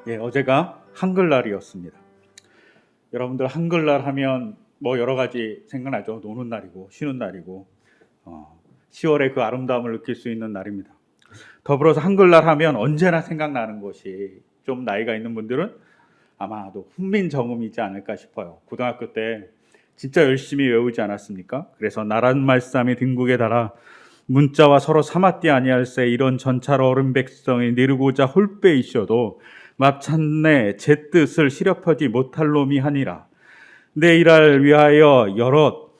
어제가 한글날이었습니다. 여러분들 한글날 하면 뭐 여러 가지 생각나죠. 노는 날이고 쉬는 날이고 10월의 그 아름다움을 느낄 수 있는 날입니다. 더불어서 한글날 하면 언제나 생각나는 것이 좀 나이가 있는 분들은 아마도 훈민정음이지 않을까 싶어요. 고등학교 때 진짜 열심히 외우지 않았습니까? 그래서 나란 말씀이 등국에 달아 문자와 서로 삼았디 아니할세 이런 전차로 어른 백성이 니르고자 홀빼이셔도 맙찬내 제 뜻을 시렵하지 못할 놈이 하니라. 내 일할 위하여 여러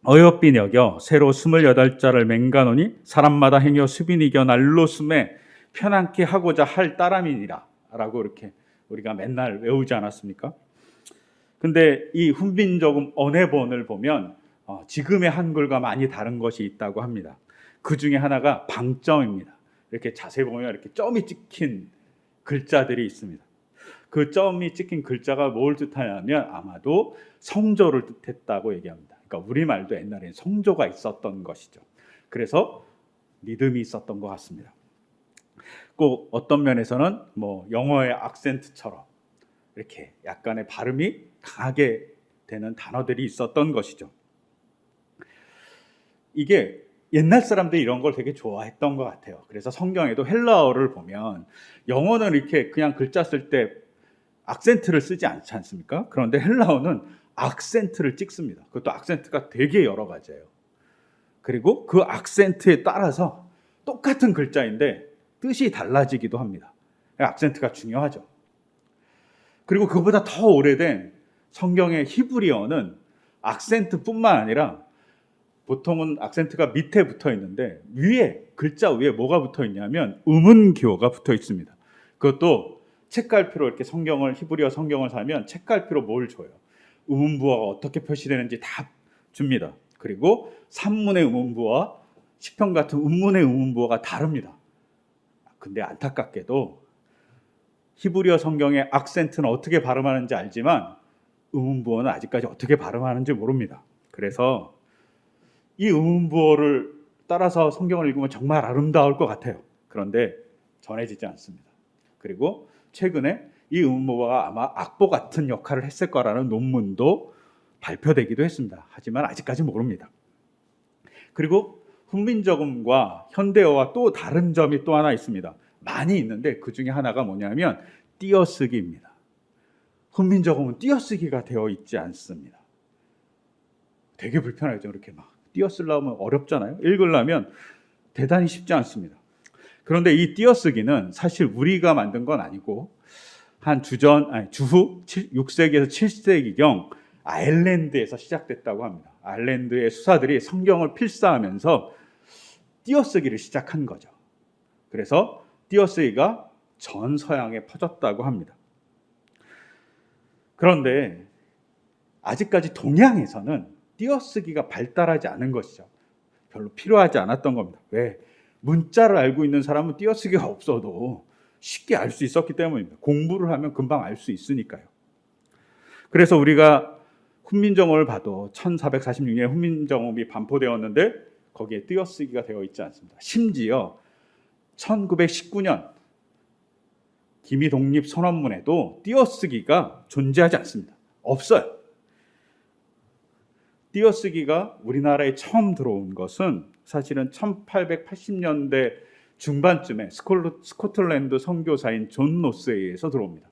어여삐 여겨 새로 28자를 맹가노니 사람마다 행여 수빈이겨 날로 숨에 편안케 하고자 할 따람이니라 라고 이렇게 우리가 맨날 외우지 않았습니까? 근데 이 훈민정음 언해본을 보면 지금의 한글과 많이 다른 것이 있다고 합니다. 그 중에 하나가 방점입니다. 이렇게 자세히 보면 이렇게 점이 찍힌 글자들이 있습니다. 그 점이 찍힌 글자가 뭘 뜻하냐면 아마도 성조를 뜻했다고 얘기합니다. 그러니까 우리말도 옛날에는 성조가 있었던 것이죠. 그래서 리듬이 있었던 것 같습니다. 꼭 어떤 면에서는 뭐 영어의 악센트처럼 이렇게 약간의 발음이 강하게 되는 단어들이 있었던 것이죠. 이게 옛날 사람들이 이런 걸 되게 좋아했던 것 같아요. 그래서 성경에도 헬라어를 보면 영어는 이렇게 그냥 글자 쓸 때 악센트를 쓰지 않지 않습니까? 그런데 헬라어는 악센트를 찍습니다. 그것도 악센트가 되게 여러 가지예요. 그리고 그 악센트에 따라서 똑같은 글자인데 뜻이 달라지기도 합니다. 악센트가 중요하죠. 그리고 그보다 더 오래된 성경의 히브리어는 악센트뿐만 아니라 보통은 악센트가 밑에 붙어 있는데 위에 글자 위에 뭐가 붙어 있냐면 음운기호가 붙어 있습니다. 그것도 책갈피로 이렇게 히브리어 성경을 사면 책갈피로 뭘 줘요? 음운부호가 어떻게 표시되는지 다 줍니다. 그리고 산문의 음운부호와 시편 같은 음문의 음운부호가 다릅니다. 근데 안타깝게도 히브리어 성경의 악센트는 어떻게 발음하는지 알지만 음운부호는 아직까지 어떻게 발음하는지 모릅니다. 그래서 이 음운부호를 따라서 성경을 읽으면 정말 아름다울 것 같아요. 그런데 전해지지 않습니다. 그리고 최근에 이 음운부호가 아마 악보 같은 역할을 했을 거라는 논문도 발표되기도 했습니다. 하지만 아직까지 모릅니다. 그리고 훈민정음과 현대어와 또 다른 점이 또 하나 있습니다. 많이 있는데 그 중에 하나가 뭐냐면 띄어쓰기입니다. 훈민정음은 띄어쓰기가 되어 있지 않습니다. 되게 불편하죠. 이렇게 막 띄어쓰려면 어렵잖아요. 읽으려면 대단히 쉽지 않습니다. 그런데 이 띄어쓰기는 사실 우리가 만든 건 아니고 한 주후 6세기에서 7세기경 아일랜드에서 시작됐다고 합니다. 아일랜드의 수사들이 성경을 필사하면서 띄어쓰기를 시작한 거죠. 그래서 띄어쓰기가 전 서양에 퍼졌다고 합니다. 그런데 아직까지 동양에서는 띄어쓰기가 발달하지 않은 것이죠. 별로 필요하지 않았던 겁니다. 왜? 문자를 알고 있는 사람은 띄어쓰기가 없어도 쉽게 알 수 있었기 때문입니다. 공부를 하면 금방 알 수 있으니까요. 그래서 우리가 훈민정음을 봐도 1446년에 훈민정음이 반포되었는데 거기에 띄어쓰기가 되어 있지 않습니다. 심지어 1919년 기미독립선언문에도 띄어쓰기가 존재하지 않습니다. 없어요. 띄어쓰기가 우리나라에 처음 들어온 것은 사실은 1880년대 중반쯤에 스코틀랜드 선교사인 존 노스에 의해서 들어옵니다.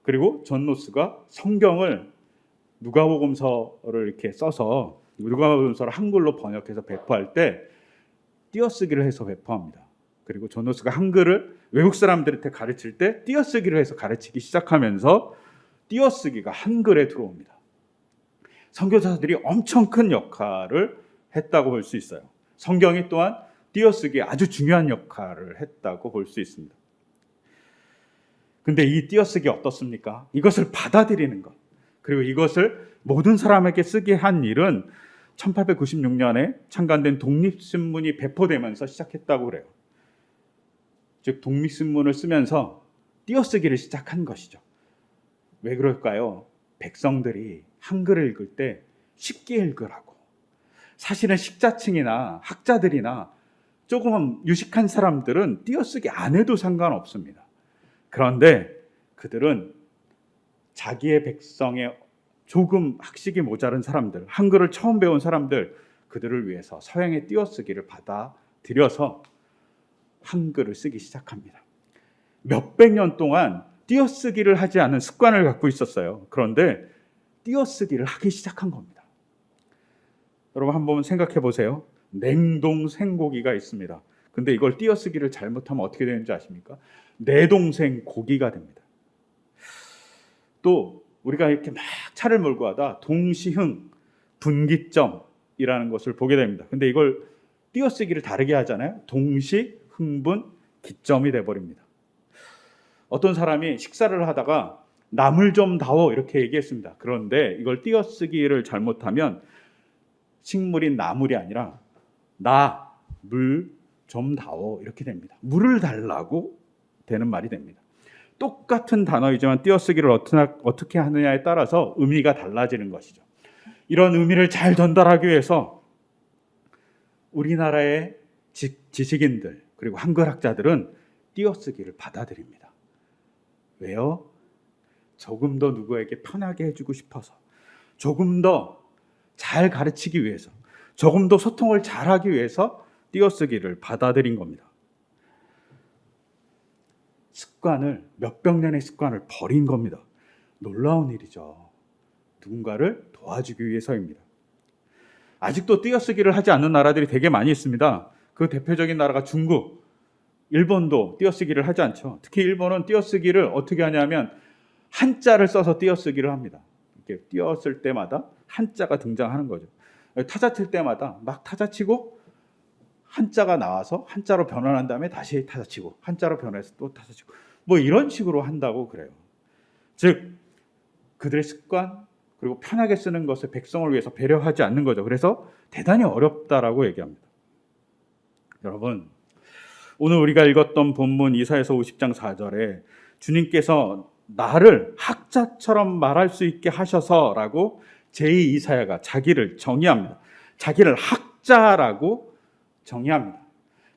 그리고 존 노스가 성경을 누가복음서를 이렇게 써서 누가복음서를 한글로 번역해서 배포할 때 띄어쓰기를 해서 배포합니다. 그리고 존 노스가 한글을 외국 사람들한테 가르칠 때 띄어쓰기를 해서 가르치기 시작하면서 띄어쓰기가 한글에 들어옵니다. 선교사들이 엄청 큰 역할을 했다고 볼 수 있어요. 성경이 또한 띄어쓰기에 아주 중요한 역할을 했다고 볼 수 있습니다. 근데 이 띄어쓰기 어떻습니까? 이것을 받아들이는 것, 그리고 이것을 모든 사람에게 쓰게 한 일은 1896년에 창간된 독립신문이 배포되면서 시작했다고 그래요. 즉 독립신문을 쓰면서 띄어쓰기를 시작한 것이죠. 왜 그럴까요? 백성들이 한글을 읽을 때 쉽게 읽으라고. 사실은 식자층이나 학자들이나 조금 유식한 사람들은 띄어쓰기 안 해도 상관없습니다. 그런데 그들은 자기의 백성의 조금 학식이 모자른 사람들, 한글을 처음 배운 사람들, 그들을 위해서 서양의 띄어쓰기를 받아들여서 한글을 쓰기 시작합니다. 몇백 년 동안 띄어쓰기를 하지 않은 습관을 갖고 있었어요. 그런데 띄어쓰기를 하기 시작한 겁니다. 여러분 한번 생각해 보세요. 냉동 생고기가 있습니다. 근데 이걸 띄어쓰기를 잘못하면 어떻게 되는지 아십니까? 내 동생 고기가 됩니다. 또 우리가 이렇게 막 차를 몰고 하다 동시흥 분기점이라는 것을 보게 됩니다. 근데 이걸 띄어쓰기를 다르게 하잖아요. 동시흥분 기점이 돼버립니다. 어떤 사람이 식사를 하다가 나물 좀 다오 이렇게 얘기했습니다. 그런데 이걸 띄어쓰기를 잘못하면 식물인 나물이 아니라 나 물 좀 다오 이렇게 됩니다. 물을 달라고 되는 말이 됩니다. 똑같은 단어이지만 띄어쓰기를 어떻게 하느냐에 따라서 의미가 달라지는 것이죠. 이런 의미를 잘 전달하기 위해서 우리나라의 지식인들 그리고 한글학자들은 띄어쓰기를 받아들입니다. 왜요? 조금 더 누구에게 편하게 해주고 싶어서, 조금 더 잘 가르치기 위해서, 조금 더 소통을 잘하기 위해서 띄어쓰기를 받아들인 겁니다. 몇백 년의 습관을 버린 겁니다. 놀라운 일이죠. 누군가를 도와주기 위해서입니다. 아직도 띄어쓰기를 하지 않는 나라들이 되게 많이 있습니다. 그 대표적인 나라가 중국, 일본도 띄어쓰기를 하지 않죠. 특히 일본은 띄어쓰기를 어떻게 하냐면 한자를 써서 띄어쓰기를 합니다. 이렇게 띄었을 때마다 한자가 등장하는 거죠. 타자 칠 때마다 막 타자 치고 한자가 나와서 한자로 변환한 다음에 다시 타자 치고 한자로 변해서 또 타자 치고 뭐 이런 식으로 한다고 그래요. 즉 그들의 습관 그리고 편하게 쓰는 것을 백성을 위해서 배려하지 않는 거죠. 그래서 대단히 어렵다라고 얘기합니다. 여러분 오늘 우리가 읽었던 본문 이사야서 50장 4절에 주님께서 나를 학자처럼 말할 수 있게 하셔서라고 제2이사야가 자기를 정의합니다. 자기를 학자라고 정의합니다.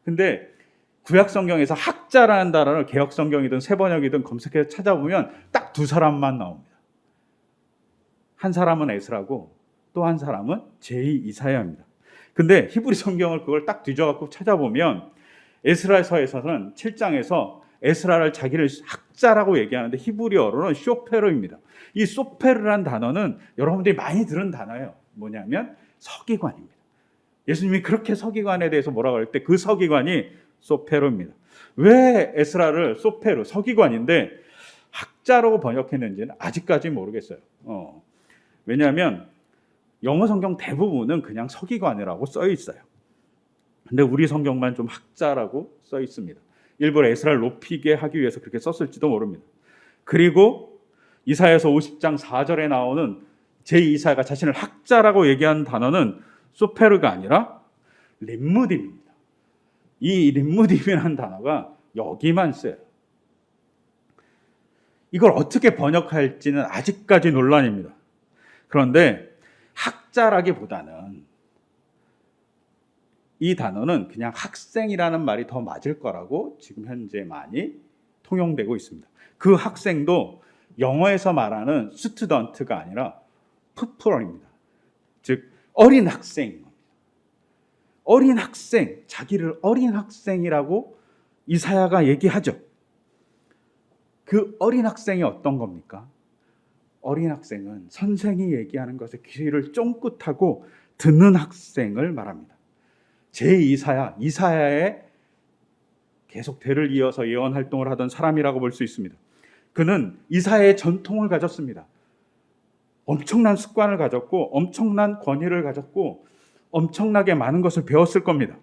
근데 구약 성경에서 학자라는 단어를 개역 성경이든 세번역이든 검색해서 찾아보면 딱 두 사람만 나옵니다. 한 사람은 에스라고 또 한 사람은 제2이사야입니다. 근데 히브리 성경을 그걸 딱 뒤져갖고 찾아보면 에스라서에서는 7장에서 에스라를 자기를 학자라고 얘기하는데 히브리어로는 쇼페르입니다. 이 소페르란 단어는 여러분들이 많이 들은 단어예요. 뭐냐면 서기관입니다. 예수님이 그렇게 서기관에 대해서 뭐라고 할 때 그 서기관이 소페르입니다. 왜 에스라를 소페르, 서기관인데 학자라고 번역했는지는 아직까지 모르겠어요. 왜냐하면 영어 성경 대부분은 그냥 서기관이라고 써 있어요. 근데 우리 성경만 좀 학자라고 써 있습니다. 일부러 에스라를 높이게 하기 위해서 그렇게 썼을지도 모릅니다. 그리고 이사야서 50장 4절에 나오는 제2이사야가 자신을 학자라고 얘기한 단어는 소페르가 아니라 림무딤입니다. 이 림무딤이라는 단어가 여기만 쓰여요. 이걸 어떻게 번역할지는 아직까지 논란입니다. 그런데 학자라기보다는 이 단어는 그냥 학생이라는 말이 더 맞을 거라고 지금 현재 많이 통용되고 있습니다. 그 학생도 영어에서 말하는 스튜던트가 아니라 푸프런입니다. 즉 어린 학생입니다. 어린 학생, 자기를 어린 학생이라고 이사야가 얘기하죠. 그 어린 학생이 어떤 겁니까? 어린 학생은 선생이 얘기하는 것에 귀를 쫑긋하고 듣는 학생을 말합니다. 이사야의 계속 대를 이어서 예언 활동을 하던 사람이라고 볼 수 있습니다. 그는 이사야의 전통을 가졌습니다. 엄청난 습관을 가졌고 엄청난 권위를 가졌고 엄청나게 많은 것을 배웠을 겁니다.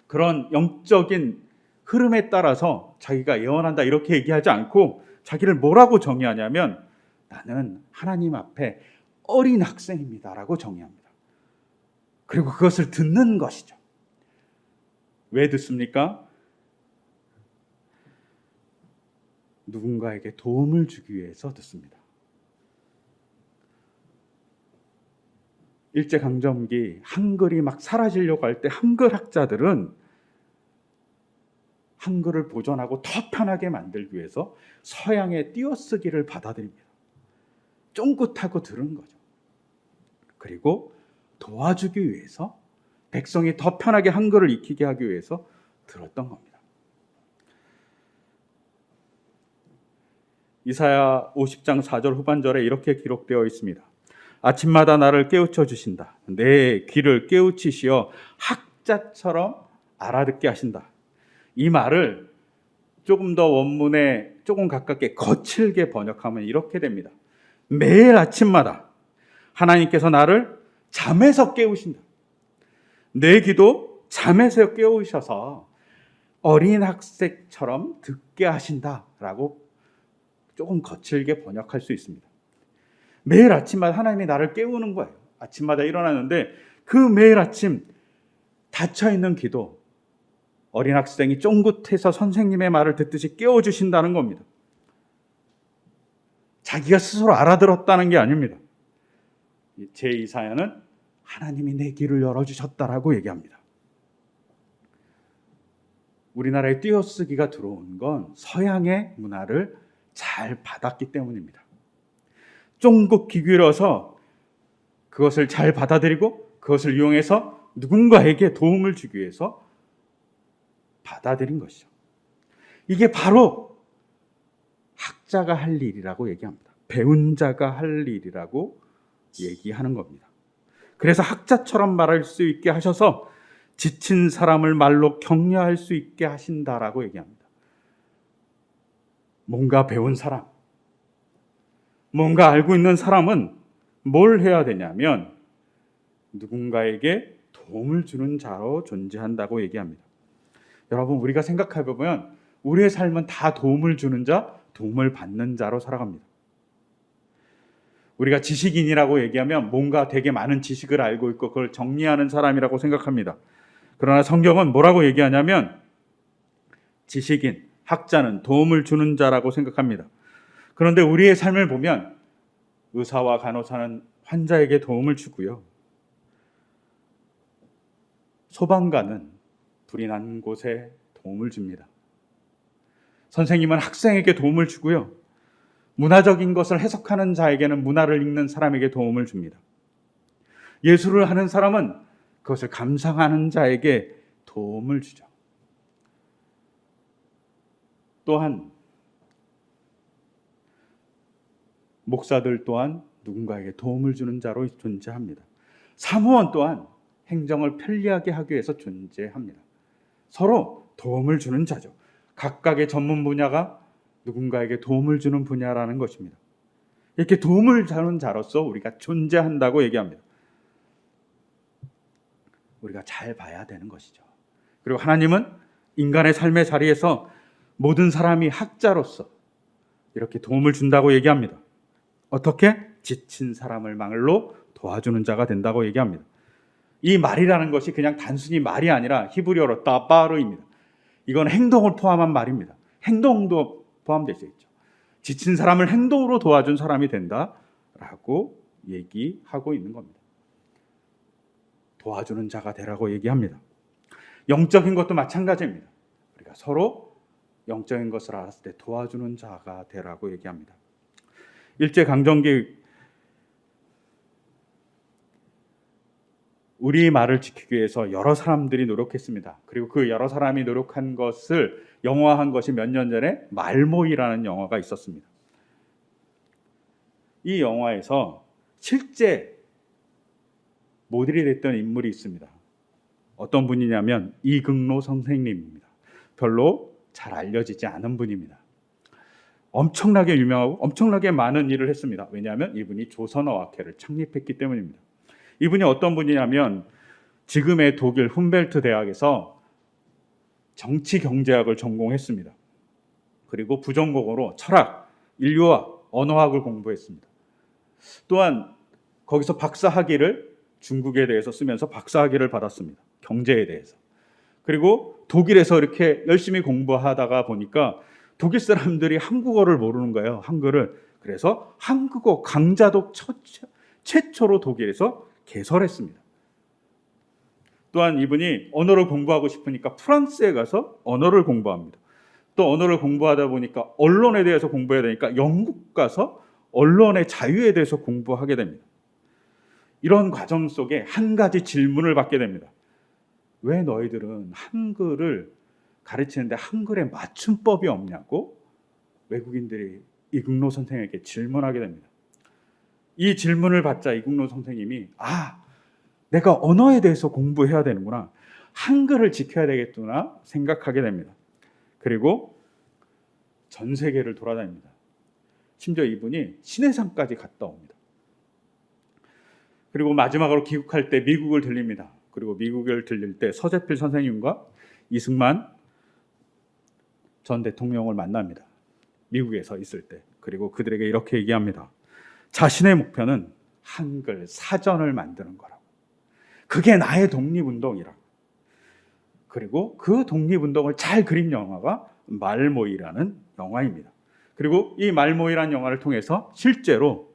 그런 영적인 흐름에 따라서 자기가 예언한다 이렇게 얘기하지 않고 자기를 뭐라고 정의하냐면 나는 하나님 앞에 어린 학생입니다라고 정의합니다. 그리고 그것을 듣는 것이죠. 왜 듣습니까? 누군가에게 도움을 주기 위해서 듣습니다. 일제강점기 한글이 막 사라지려고 할 때 한글 학자들은 한글을 보존하고 더 편하게 만들기 위해서 서양의 띄어쓰기를 받아들입니다. 쫑긋하고 들은 거죠. 그리고 도와주기 위해서, 백성이 더 편하게 한글을 익히게 하기 위해서 들었던 겁니다. 이사야 50장 4절 후반절에 이렇게 기록되어 있습니다. 아침마다 나를 깨우쳐 주신다. 내 귀를 깨우치시어 학자처럼 알아듣게 하신다. 이 말을 조금 더 원문에 조금 가깝게 거칠게 번역하면 이렇게 됩니다. 매일 아침마다 하나님께서 나를 잠에서 깨우신다. 내 귀도 잠에서 깨우셔서 어린 학생처럼 듣게 하신다라고 조금 거칠게 번역할 수 있습니다. 매일 아침마다 하나님이 나를 깨우는 거예요. 아침마다 일어나는데 그 매일 아침 닫혀있는 귀도 어린 학생이 쫑긋해서 선생님의 말을 듣듯이 깨워주신다는 겁니다. 자기가 스스로 알아들었다는 게 아닙니다. 제2사야는 하나님이 내 귀를 열어주셨다라고 얘기합니다. 우리나라에 띄어쓰기가 들어온 건 서양의 문화를 잘 받았기 때문입니다. 쫑긋 귀 기울여서 그것을 잘 받아들이고 그것을 이용해서 누군가에게 도움을 주기 위해서 받아들인 것이죠. 이게 바로 학자가 할 일이라고 얘기합니다. 배운 자가 할 일이라고 얘기하는 겁니다. 그래서 학자처럼 말할 수 있게 하셔서 지친 사람을 말로 격려할 수 있게 하신다라고 얘기합니다. 뭔가 배운 사람, 뭔가 알고 있는 사람은 뭘 해야 되냐면 누군가에게 도움을 주는 자로 존재한다고 얘기합니다. 여러분, 우리가 생각해 보면 우리의 삶은 다 도움을 주는 자, 도움을 받는 자로 살아갑니다. 우리가 지식인이라고 얘기하면 뭔가 되게 많은 지식을 알고 있고 그걸 정리하는 사람이라고 생각합니다. 그러나 성경은 뭐라고 얘기하냐면 지식인, 학자는 도움을 주는 자라고 생각합니다. 그런데 우리의 삶을 보면 의사와 간호사는 환자에게 도움을 주고요. 소방관은 불이 난 곳에 도움을 줍니다. 선생님은 학생에게 도움을 주고요. 문화적인 것을 해석하는 자에게는 문화를 읽는 사람에게 도움을 줍니다. 예술을 하는 사람은 그것을 감상하는 자에게 도움을 주죠. 또한 목사들 또한 누군가에게 도움을 주는 자로 존재합니다. 사무원 또한 행정을 편리하게 하기 위해서 존재합니다. 서로 도움을 주는 자죠. 각각의 전문 분야가 누군가에게 도움을 주는 분야라는 것입니다. 이렇게 도움을 주는 자로서 우리가 존재한다고 얘기합니다. 우리가 잘 봐야 되는 것이죠. 그리고 하나님은 인간의 삶의 자리에서 모든 사람이 학자로서 이렇게 도움을 준다고 얘기합니다. 어떻게? 지친 사람을 말로 도와주는 자가 된다고 얘기합니다. 이 말이라는 것이 그냥 단순히 말이 아니라 히브리어로 따바르입니다. 이건 행동을 포함한 말입니다. 행동도 포함되어 있죠. 지친 사람을 행동으로 도와준 사람이 된다라고 얘기하고 있는 겁니다. 도와주는 자가 되라고 얘기합니다. 영적인 것도 마찬가지입니다. 우리가 서로 영적인 것을 알았을 때 도와주는 자가 되라고 얘기합니다. 일제강점기 우리 말을 지키기 위해서 여러 사람들이 노력했습니다. 그리고 그 여러 사람이 노력한 것을 영화한 것이 몇 년 전에 말모이라는 영화가 있었습니다. 이 영화에서 실제 모델이 됐던 인물이 있습니다. 어떤 분이냐면 이극로 선생님입니다. 별로 잘 알려지지 않은 분입니다. 엄청나게 유명하고 엄청나게 많은 일을 했습니다. 왜냐하면 이분이 조선어학회를 창립했기 때문입니다. 이분이 어떤 분이냐면 지금의 독일 훔벨트 대학에서 정치경제학을 전공했습니다. 그리고 부전공으로 철학, 인류학, 언어학을 공부했습니다. 또한 거기서 박사학위를 중국에 대해서 쓰면서 박사학위를 받았습니다. 경제에 대해서. 그리고 독일에서 이렇게 열심히 공부하다가 보니까 독일 사람들이 한국어를 모르는 거예요. 한글을. 그래서 한국어 강좌도 최초로 독일에서 개설했습니다. 또한 이분이 언어를 공부하고 싶으니까 프랑스에 가서 언어를 공부합니다. 또 언어를 공부하다 보니까 언론에 대해서 공부해야 되니까 영국 가서 언론의 자유에 대해서 공부하게 됩니다. 이런 과정 속에 한 가지 질문을 받게 됩니다. 왜 너희들은 한글을 가르치는데 한글의 맞춤법이 없냐고 외국인들이 이국노 선생에게 질문하게 됩니다. 이 질문을 받자 이국노 선생님이 내가 언어에 대해서 공부해야 되는구나, 한글을 지켜야 되겠구나 생각하게 됩니다. 그리고 전 세계를 돌아다닙니다. 심지어 이분이 신해상까지 갔다 옵니다. 그리고 마지막으로 귀국할 때 미국을 들립니다. 그리고 미국을 들릴 때 서재필 선생님과 이승만 전 대통령을 만납니다. 미국에서 있을 때. 그리고 그들에게 이렇게 얘기합니다. 자신의 목표는 한글 사전을 만드는 거라고. 그게 나의 독립운동이라고. 그리고 그 독립운동을 잘 그린 영화가 말모이라는 영화입니다. 그리고 이 말모이라는 영화를 통해서 실제로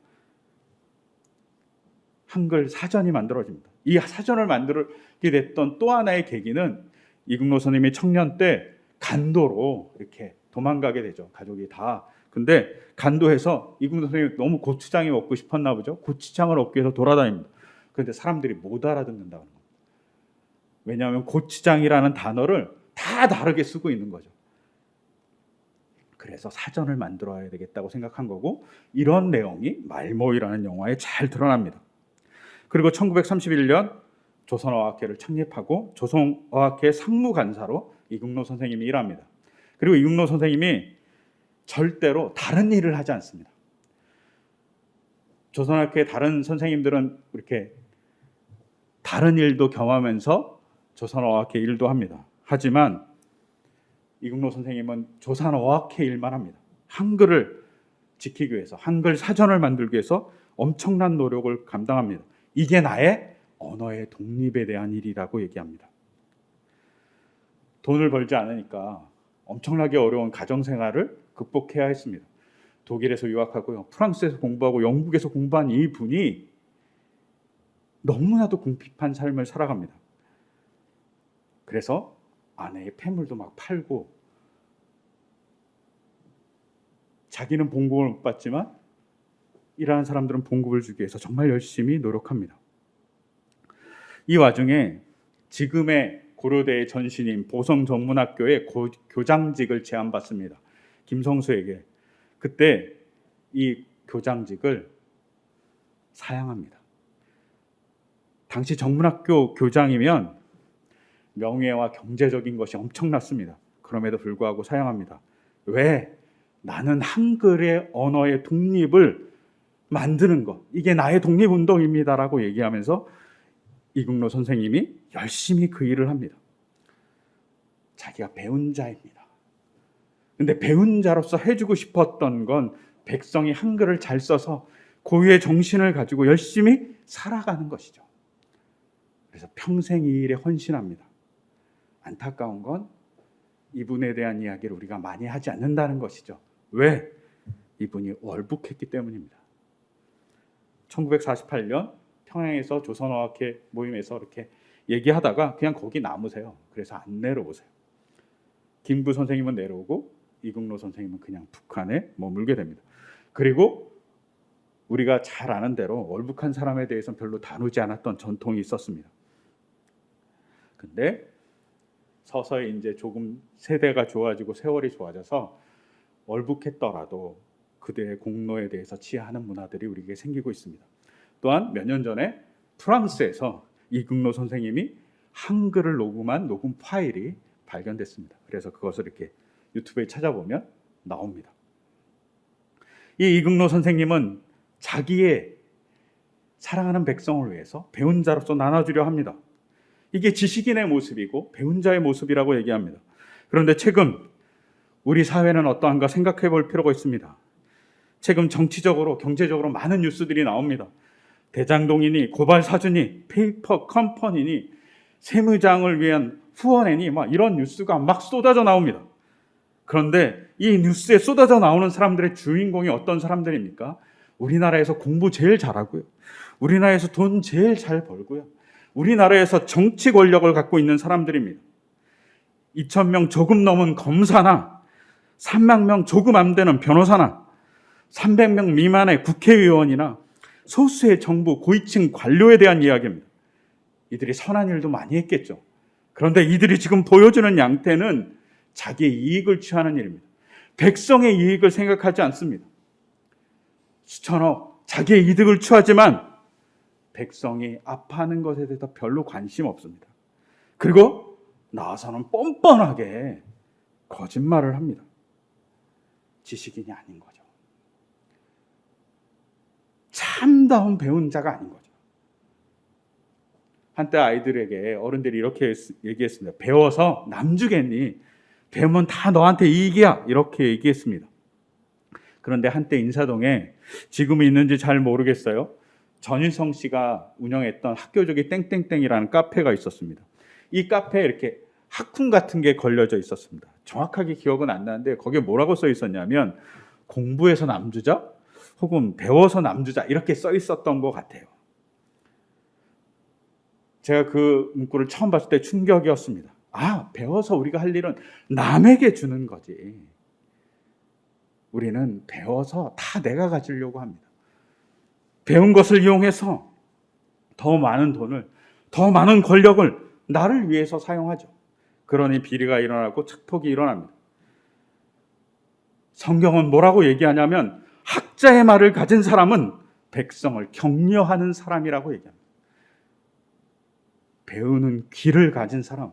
한글 사전이 만들어집니다. 이 사전을 만들게 됐던 또 하나의 계기는 이국노 선생님이 청년 때 간도로 이렇게 도망가게 되죠. 가족이 다. 근데 간도에서 이국노 선생님이 너무 고추장이 먹고 싶었나 보죠. 고추장을 얻기 위해서 돌아다닙니다. 그런데 사람들이 못 알아듣는다는 겁니다. 왜냐하면 고추장이라는 단어를 다 다르게 쓰고 있는 거죠. 그래서 사전을 만들어야 되겠다고 생각한 거고, 이런 내용이 말모이라는 영화에 잘 드러납니다. 그리고 1931년 조선어학회를 창립하고 조선어학회 상무간사로 이국노 선생님이 일합니다. 그리고 이국노 선생님이 절대로 다른 일을 하지 않습니다. 조선어학회 다른 선생님들은 이렇게 다른 일도 겸하면서 조선어학회 일도 합니다. 하지만 이국노 선생님은 조선어학회 일만 합니다. 한글을 지키기 위해서, 한글 사전을 만들기 위해서 엄청난 노력을 감당합니다. 이게 나의 언어의 독립에 대한 일이라고 얘기합니다. 돈을 벌지 않으니까 엄청나게 어려운 가정생활을 극복해야 했습니다. 독일에서 유학하고요, 프랑스에서 공부하고 영국에서 공부한 이 분이 너무나도 궁핍한 삶을 살아갑니다. 그래서 아내의 폐물도 막 팔고, 자기는 봉급을 못 받지만 일하는 사람들은 봉급을 주기 위해서 정말 열심히 노력합니다. 이 와중에 지금의 고려대의 전신인 보성전문학교의 교장직을 제안받습니다. 김성수에게. 그때 이 교장직을 사양합니다. 당시 전문학교 교장이면 명예와 경제적인 것이 엄청났습니다. 그럼에도 불구하고 사양합니다. 왜? 나는 한글의 언어의 독립을 만드는 것, 이게 나의 독립운동입니다라고 얘기하면서 이국노 선생님이 열심히 그 일을 합니다. 자기가 배운 자입니다. 근데 배운 자로서 해주고 싶었던 건 백성이 한글을 잘 써서 고유의 정신을 가지고 열심히 살아가는 것이죠. 그래서 평생 이 일에 헌신합니다. 안타까운 건 이분에 대한 이야기를 우리가 많이 하지 않는다는 것이죠. 왜? 이분이 월북했기 때문입니다. 1948년 평양에서 조선어학회 모임에서 이렇게 얘기하다가 그냥 거기 남으세요. 그래서 안 내려오세요. 김구 선생님은 내려오고 이국노 선생님은 그냥 북한에 머물게 됩니다. 그리고 우리가 잘 아는 대로 월북한 사람에 대해서는 별로 다루지 않았던 전통이 있었습니다. 근데 서서히 이제 조금 세대가 좋아지고 세월이 좋아져서 월북했더라도 그들의 공로에 대해서 치하하는 문화들이 우리에게 생기고 있습니다. 또한 몇 년 전에 프랑스에서 이국노 선생님이 한글을 녹음한 녹음 파일이 발견됐습니다. 그래서 그것을 이렇게 유튜브에 찾아보면 나옵니다. 이 이국노 선생님은 자기의 사랑하는 백성을 위해서 배운 자로서 나눠주려 합니다. 이게 지식인의 모습이고 배운 자의 모습이라고 얘기합니다. 그런데 최근 우리 사회는 어떠한가 생각해 볼 필요가 있습니다. 최근 정치적으로 경제적으로 많은 뉴스들이 나옵니다. 대장동이니 고발사주니 페이퍼 컴퍼니니 세무장을 위한 후원회니 막 이런 뉴스가 막 쏟아져 나옵니다. 그런데 이 뉴스에 쏟아져 나오는 사람들의 주인공이 어떤 사람들입니까? 우리나라에서 공부 제일 잘하고요, 우리나라에서 돈 제일 잘 벌고요, 우리나라에서 정치 권력을 갖고 있는 사람들입니다. 2,000명 조금 넘은 검사나 3만 명 조금 안 되는 변호사나 300명 미만의 국회의원이나 소수의 정부 고위층 관료에 대한 이야기입니다. 이들이 선한 일도 많이 했겠죠. 그런데 이들이 지금 보여주는 양태는 자기의 이익을 취하는 일입니다. 백성의 이익을 생각하지 않습니다. 수천억 자기의 이득을 취하지만 백성이 아파하는 것에 대해서 별로 관심 없습니다. 그리고 나와서는 뻔뻔하게 거짓말을 합니다. 지식인이 아닌 거죠. 참다운 배운 자가 아닌 거죠. 한때 아이들에게 어른들이 이렇게 얘기했습니다. 배워서 남주겠니? 배우면 다 너한테 이익이야. 이렇게 얘기했습니다. 그런데 한때 인사동에 지금은 있는지 잘 모르겠어요. 전일성 씨가 운영했던 학교적이 땡땡땡이라는 카페가 있었습니다. 이 카페에 이렇게 학훈 같은 게 걸려져 있었습니다. 정확하게 기억은 안 나는데 거기에 뭐라고 써 있었냐면 공부해서 남주자 혹은 배워서 남주자 이렇게 써 있었던 것 같아요. 제가 그 문구를 처음 봤을 때 충격이었습니다. 아, 배워서 우리가 할 일은 남에게 주는 거지. 우리는 배워서 다 내가 가지려고 합니다. 배운 것을 이용해서 더 많은 돈을, 더 많은 권력을 나를 위해서 사용하죠. 그러니 비리가 일어나고 착폭이 일어납니다. 성경은 뭐라고 얘기하냐면 학자의 말을 가진 사람은 백성을 격려하는 사람이라고 얘기합니다. 배우는 귀를 가진 사람,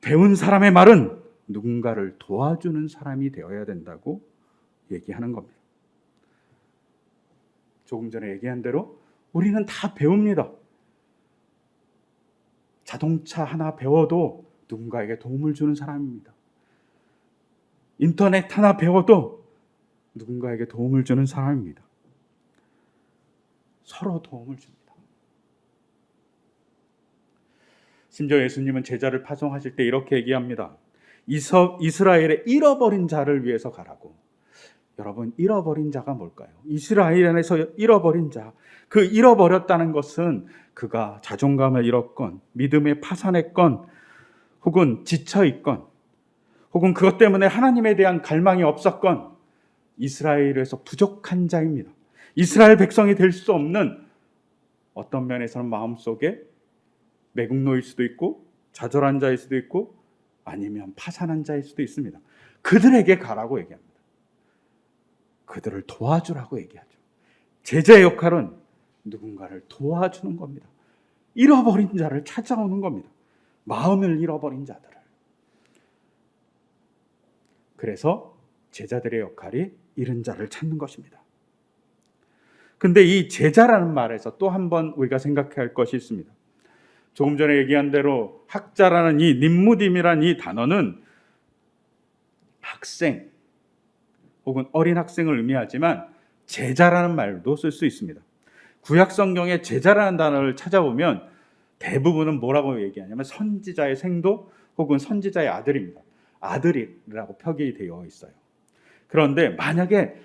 배운 사람의 말은 누군가를 도와주는 사람이 되어야 된다고 얘기하는 겁니다. 조금 전에 얘기한 대로 우리는 다 배웁니다. 자동차 하나 배워도 누군가에게 도움을 주는 사람입니다. 인터넷 하나 배워도 누군가에게 도움을 주는 사람입니다. 서로 도움을 줍니다. 심지어 예수님은 제자를 파송하실 때 이렇게 얘기합니다. 이스라엘의 잃어버린 자를 위해서 가라고. 여러분, 잃어버린 자가 뭘까요? 이스라엘에서 잃어버린 자. 그 잃어버렸다는 것은 그가 자존감을 잃었건, 믿음에 파산했건, 혹은 지쳐있건, 혹은 그것 때문에 하나님에 대한 갈망이 없었건, 이스라엘에서 부족한 자입니다. 이스라엘 백성이 될 수 없는 어떤 면에서는 마음속에 매국노일 수도 있고, 좌절한 자일 수도 있고, 아니면 파산한 자일 수도 있습니다. 그들에게 가라고 얘기합니다. 그들을 도와주라고 얘기하죠. 제자의 역할은 누군가를 도와주는 겁니다. 잃어버린 자를 찾아오는 겁니다. 마음을 잃어버린 자들을. 그래서 제자들의 역할이 잃은 자를 찾는 것입니다. 근데 이 제자라는 말에서 또 한 번 우리가 생각해야 할 것이 있습니다. 조금 전에 얘기한 대로 학자라는 이 ним무딤이라는 이 단어는 학생 혹은 어린 학생을 의미하지만 제자라는 말도 쓸 수 있습니다. 구약 성경에 제자라는 단어를 찾아보면 대부분은 뭐라고 얘기하냐면 선지자의 생도 혹은 선지자의 아들입니다. 아들이라고 표기되어 있어요. 그런데 만약에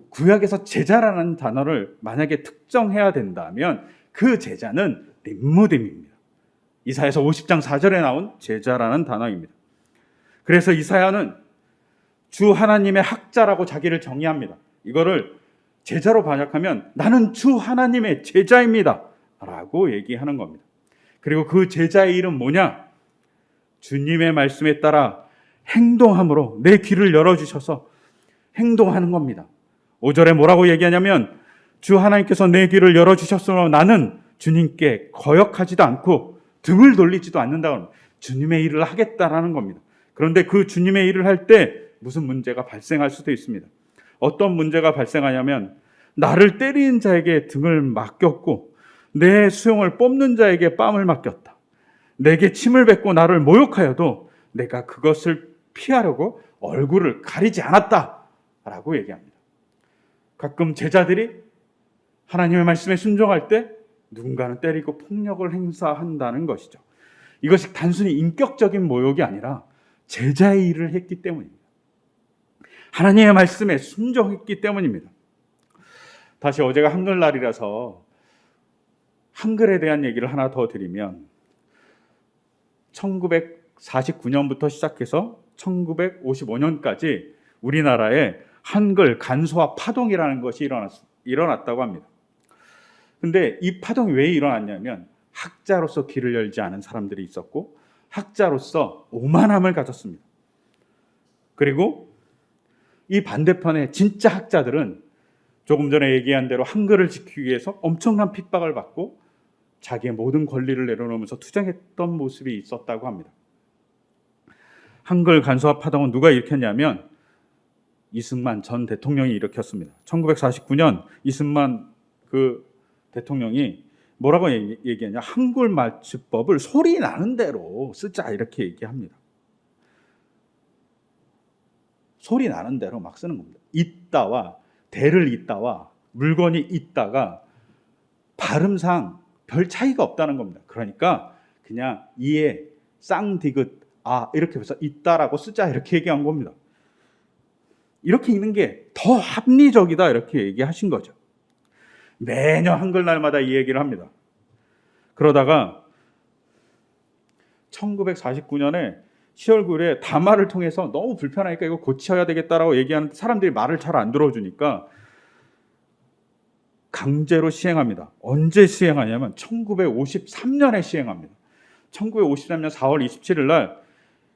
구약에서 제자라는 단어를 만약에 특정해야 된다면 그 제자는 림무딤입니다. 이사야서 50장 4절에 나온 제자라는 단어입니다. 그래서 이사야는 주 하나님의 학자라고 자기를 정의합니다. 이거를 제자로 번역하면 나는 주 하나님의 제자입니다 라고 얘기하는 겁니다. 그리고 그 제자의 이름 뭐냐? 주님의 말씀에 따라 행동함으로 내 귀를 열어주셔서 행동하는 겁니다. 5절에 뭐라고 얘기하냐면 주 하나님께서 내 귀를 열어주셨으므로 나는 주님께 거역하지도 않고 등을 돌리지도 않는다고 합니다. 주님의 일을 하겠다라는 겁니다. 그런데 그 주님의 일을 할 때 무슨 문제가 발생할 수도 있습니다. 어떤 문제가 발생하냐면 나를 때리는 자에게 등을 맡겼고 내 수용을 뽑는 자에게 뺨을 맡겼다. 내게 침을 뱉고 나를 모욕하여도 내가 그것을 피하려고 얼굴을 가리지 않았다라고 얘기합니다. 가끔 제자들이 하나님의 말씀에 순종할 때 누군가는 때리고 폭력을 행사한다는 것이죠. 이것이 단순히 인격적인 모욕이 아니라 제자의 일을 했기 때문입니다. 하나님의 말씀에 순종했기 때문입니다. 다시 어제가 한글날이라서 한글에 대한 얘기를 하나 더 드리면 1949년부터 시작해서 1955년까지 우리나라에 한글 간소화 파동이라는 것이 일어났다고 합니다. 근데 이 파동이 왜 일어났냐면 학자로서 길을 열지 않은 사람들이 있었고 학자로서 오만함을 가졌습니다. 그리고 이 반대편에 진짜 학자들은 조금 전에 얘기한 대로 한글을 지키기 위해서 엄청난 핍박을 받고 자기의 모든 권리를 내려놓으면서 투쟁했던 모습이 있었다고 합니다. 한글 간소화 파동은 누가 일으켰냐면 이승만 전 대통령이 일으켰습니다. 1949년 이승만 그 대통령이 뭐라고 얘기하냐, 한글 맞춤법을 소리 나는 대로 쓰자 이렇게 얘기합니다. 소리 나는 대로 막 쓰는 겁니다. 있다와 대를 잇다와 물건이 있다가 발음상 별 차이가 없다는 겁니다. 그러니까 그냥 이에 쌍디귿 이렇게 해서 있다라고 쓰자 이렇게 얘기한 겁니다. 이렇게 읽는 게 더 합리적이다 이렇게 얘기하신 거죠. 매년 한글날마다 이 얘기를 합니다. 그러다가 1949년에 10월 9일에 담화를 통해서 너무 불편하니까 이거 고쳐야 되겠다라고 얘기하는데 사람들이 말을 잘 안 들어주니까 강제로 시행합니다. 언제 시행하냐면 1953년에 시행합니다. 1953년 4월 27일 날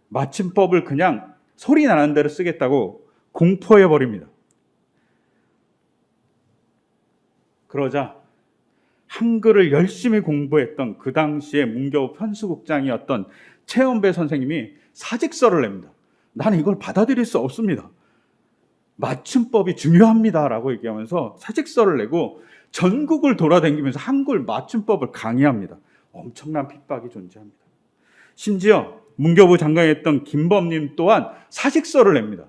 맞춤법을 그냥 소리 나는 대로 쓰겠다고 공포해 버립니다. 그러자 한글을 열심히 공부했던 그 당시에 문교부 편수국장이었던 최원배 선생님이 사직서를 냅니다. 나는 이걸 받아들일 수 없습니다. 맞춤법이 중요합니다라고 얘기하면서 사직서를 내고 전국을 돌아다니면서 한글 맞춤법을 강의합니다. 엄청난 핍박이 존재합니다. 심지어 문교부 장관이었던 김범님 또한 사직서를 냅니다.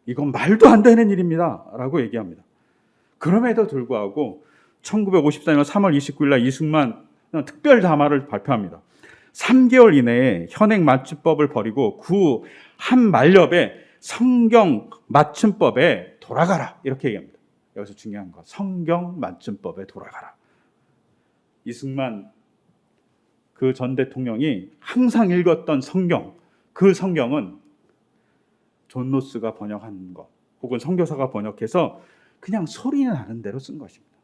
이건 말도 안 되는 일입니다 라고 얘기합니다. 그럼에도 불구하고 1954년 3월 29일 날 이승만 특별 담화를 발표합니다. 3개월 이내에 현행 맞춤법을 버리고 구 한 말엽에 성경 맞춤법에 돌아가라 이렇게 얘기합니다. 여기서 중요한 거, 성경 맞춤법에 돌아가라. 이승만 그 전 대통령이 항상 읽었던 성경, 그 성경은 존 노스가 번역한 것 혹은 선교사가 번역해서 그냥 소리 나는 대로 쓴 것입니다.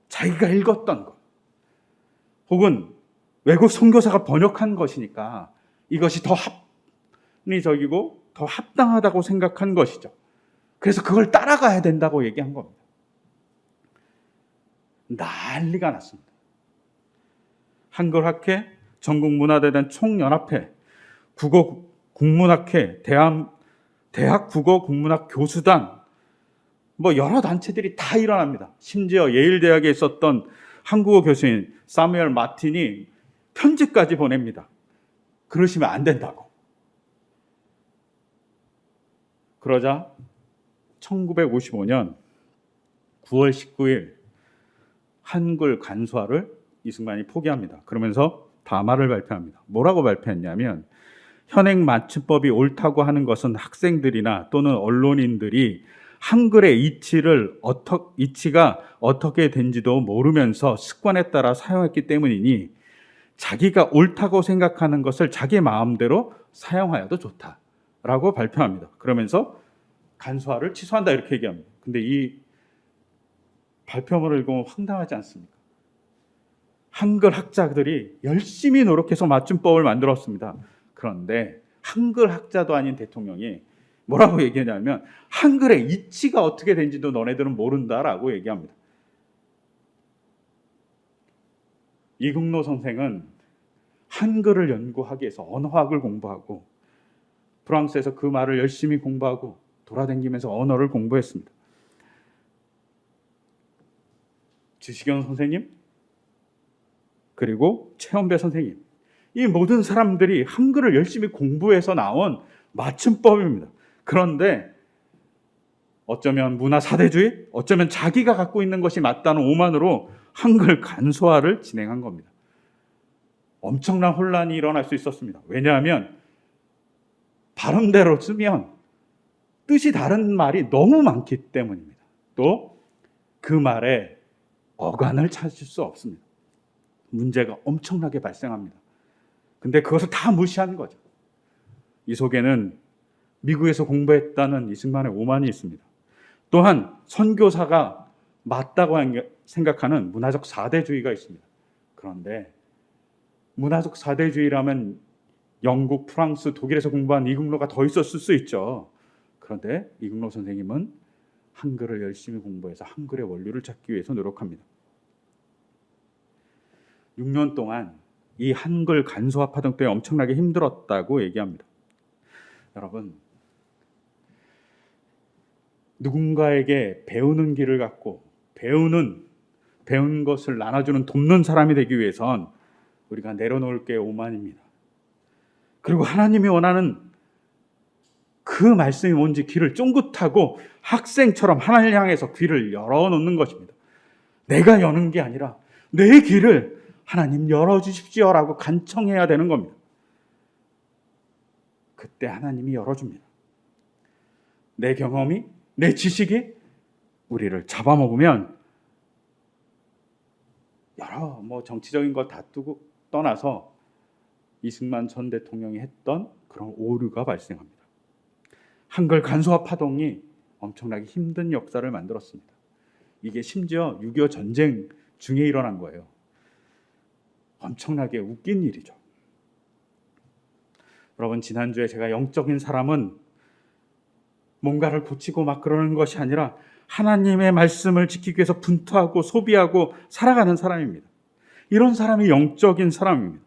자기가 읽었던 것 혹은 외국 선교사가 번역한 것이니까 이것이 더 합리적이고 더 합당하다고 생각한 것이죠. 그래서 그걸 따라가야 된다고 얘기한 겁니다. 난리가 났습니다. 한글학회, 전국문화대단 총연합회, 국어국문학회, 대학국어국문학 교수단 여러 단체들이 다 일어납니다. 심지어 예일대학에 있었던 한국어 교수인 사무엘 마틴이 편지까지 보냅니다. 그러시면 안 된다고. 그러자 1955년 9월 19일 한글 간소화를 이승만이 포기합니다. 그러면서 담화를 발표합니다. 뭐라고 발표했냐면 현행 맞춤법이 옳다고 하는 것은 학생들이나 또는 언론인들이 한글의 이치가 어떻게 된지도 모르면서 습관에 따라 사용했기 때문이니 자기가 옳다고 생각하는 것을 자기 마음대로 사용하여도 좋다라고 발표합니다. 그러면서 간소화를 취소한다 이렇게 얘기합니다. 근데 이 발표문을 읽으면 황당하지 않습니까? 한글 학자들이 열심히 노력해서 맞춤법을 만들었습니다. 그런데 한글 학자도 아닌 대통령이 뭐라고 얘기하냐면 한글의 이치가 어떻게 된지도 너네들은 모른다라고 얘기합니다. 이국노 선생은 한글을 연구하기 위해서 언어학을 공부하고 프랑스에서 그 말을 열심히 공부하고 돌아다니면서 언어를 공부했습니다. 주시경 선생님 그리고 최원배 선생님, 이 모든 사람들이 한글을 열심히 공부해서 나온 맞춤법입니다. 그런데 어쩌면 문화 사대주의, 어쩌면 자기가 갖고 있는 것이 맞다는 오만으로 한글 간소화를 진행한 겁니다. 엄청난 혼란이 일어날 수 있었습니다. 왜냐하면 발음대로 쓰면 뜻이 다른 말이 너무 많기 때문입니다. 또 그 말에 어간을 찾을 수 없습니다. 문제가 엄청나게 발생합니다. 근데 그것을 다 무시한 거죠. 이 속에는 미국에서 공부했다는 이승만의 오만이 있습니다. 또한 선교사가 맞다고 생각하는 문화적 사대주의가 있습니다. 그런데 문화적 사대주의라면 영국, 프랑스, 독일에서 공부한 이국로가 더 있었을 수 있죠. 그런데 이국로 선생님은 한글을 열심히 공부해서 한글의 원류를 찾기 위해서 노력합니다. 6년 동안 이 한글 간소화파동 때문에 엄청나게 힘들었다고 얘기합니다. 여러분, 누군가에게 배우는 길을 갖고 배운 것을 나눠주는 돕는 사람이 되기 위해선 우리가 내려놓을 게 오만입니다. 그리고 하나님이 원하는 그 말씀이 뭔지 귀를 쫑긋하고 학생처럼 하나님을 향해서 귀를 열어놓는 것입니다. 내가 여는 게 아니라 내 귀를 하나님 열어주십시오라고 간청해야 되는 겁니다. 그때 하나님이 열어줍니다. 내 경험이, 내 지식이 우리를 잡아먹으면 여러 정치적인 거 다 떠나서 이승만 전 대통령이 했던 그런 오류가 발생합니다. 한글 간소화 파동이 엄청나게 힘든 역사를 만들었습니다. 이게 심지어 6.25 전쟁 중에 일어난 거예요. 엄청나게 웃긴 일이죠. 여러분, 지난주에 제가 영적인 사람은 뭔가를 고치고 막 그러는 것이 아니라 하나님의 말씀을 지키기 위해서 분투하고 소비하고 살아가는 사람입니다. 이런 사람이 영적인 사람입니다.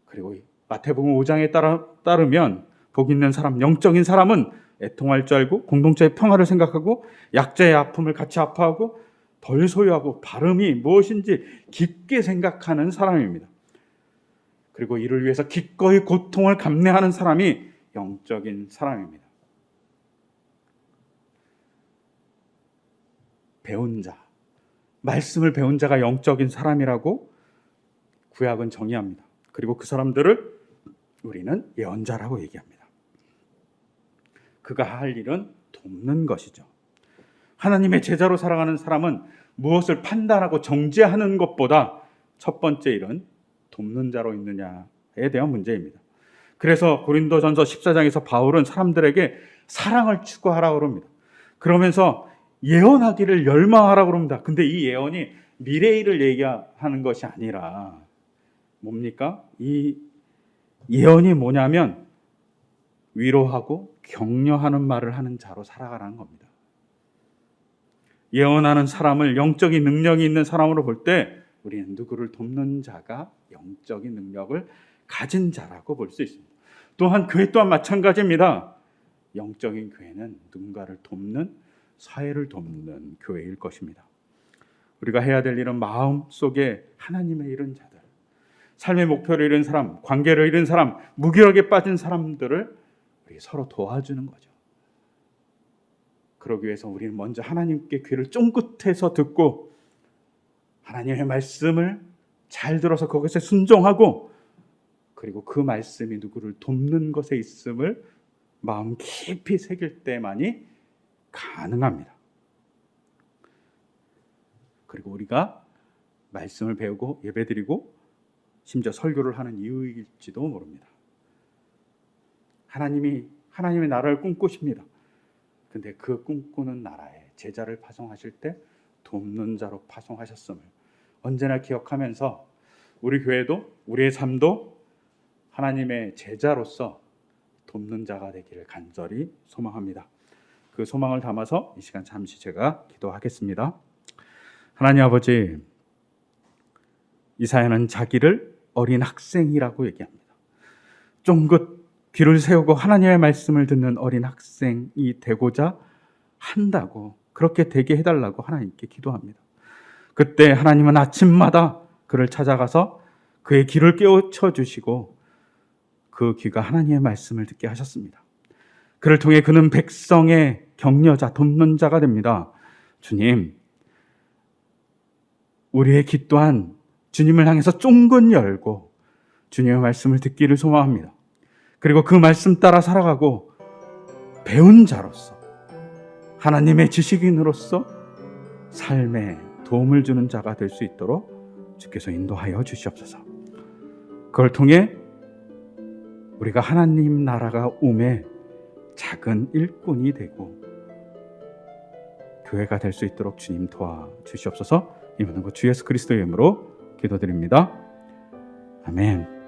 그리고 마태복음 5장에 따르면 복 있는 사람, 영적인 사람은 애통할 줄 알고 공동체의 평화를 생각하고 약자의 아픔을 같이 아파하고 덜 소유하고 발음이 무엇인지 깊게 생각하는 사람입니다. 그리고 이를 위해서 기꺼이 고통을 감내하는 사람이 영적인 사람입니다. 배운 자, 말씀을 배운 자가 영적인 사람이라고 구약은 정의합니다. 그리고 그 사람들을 우리는 예언자라고 얘기합니다. 그가 할 일은 돕는 것이죠. 하나님의 제자로 살아가는 사람은 무엇을 판단하고 정죄하는 것보다 첫 번째 일은 돕는 자로 있느냐에 대한 문제입니다. 그래서 고린도전서 14장에서 바울은 사람들에게 사랑을 추구하라고 합니다. 그러면서 예언하기를 열망하라고 합니다. 근데 이 예언이 미래일을 얘기하는 것이 아니라 뭡니까? 이 예언이 뭐냐면 위로하고 격려하는 말을 하는 자로 살아가라는 겁니다. 예언하는 사람을 영적인 능력이 있는 사람으로 볼 때 우리는 누구를 돕는 자가 영적인 능력을 가진 자라고 볼 수 있습니다. 또한 교회 또한 마찬가지입니다. 영적인 교회는 누군가를 돕는, 사회를 돕는 교회일 것입니다. 우리가 해야 될 일은 마음속에 하나님을 잃은 자들, 삶의 목표를 잃은 사람, 관계를 잃은 사람, 무기력에 빠진 사람들을 우리 서로 도와주는 거죠. 그러기 위해서 우리는 먼저 하나님께 귀를 쫑긋해서 듣고 하나님의 말씀을 잘 들어서 그것에 순종하고 그리고 그 말씀이 누구를 돕는 것에 있음을 마음 깊이 새길 때만이 가능합니다. 그리고 우리가 말씀을 배우고 예배드리고 심지어 설교를 하는 이유일지도 모릅니다. 하나님의 나라를 꿈꾸십니다. 근데 그 꿈꾸는 나라에 제자를 파송하실 때 돕는 자로 파송하셨음을 언제나 기억하면서 우리 교회도 우리의 삶도 하나님의 제자로서 돕는 자가 되기를 간절히 소망합니다. 그 소망을 담아서 이 시간 잠시 제가 기도하겠습니다. 하나님 아버지, 이사야는 자기를 어린 학생이라고 얘기합니다. 쫑긋 귀를 세우고 하나님의 말씀을 듣는 어린 학생이 되고자 한다고, 그렇게 되게 해달라고 하나님께 기도합니다. 그때 하나님은 아침마다 그를 찾아가서 그의 귀를 깨우쳐 주시고 그 귀가 하나님의 말씀을 듣게 하셨습니다. 그를 통해 그는 백성의 격려자, 돕는 자가 됩니다. 주님, 우리의 귀 또한 주님을 향해서 쫑긋 열고 주님의 말씀을 듣기를 소망합니다. 그리고 그 말씀 따라 살아가고 배운 자로서, 하나님의 지식인으로서 삶의 도움을 주는 자가 될 수 있도록 주께서 인도하여 주시옵소서. 그걸 통해 우리가 하나님 나라가 오매 작은 일꾼이 되고 교회가 될 수 있도록 주님 도와주시옵소서. 이 모든 것 주 예수 그리스도의 이름으로 기도드립니다. 아멘.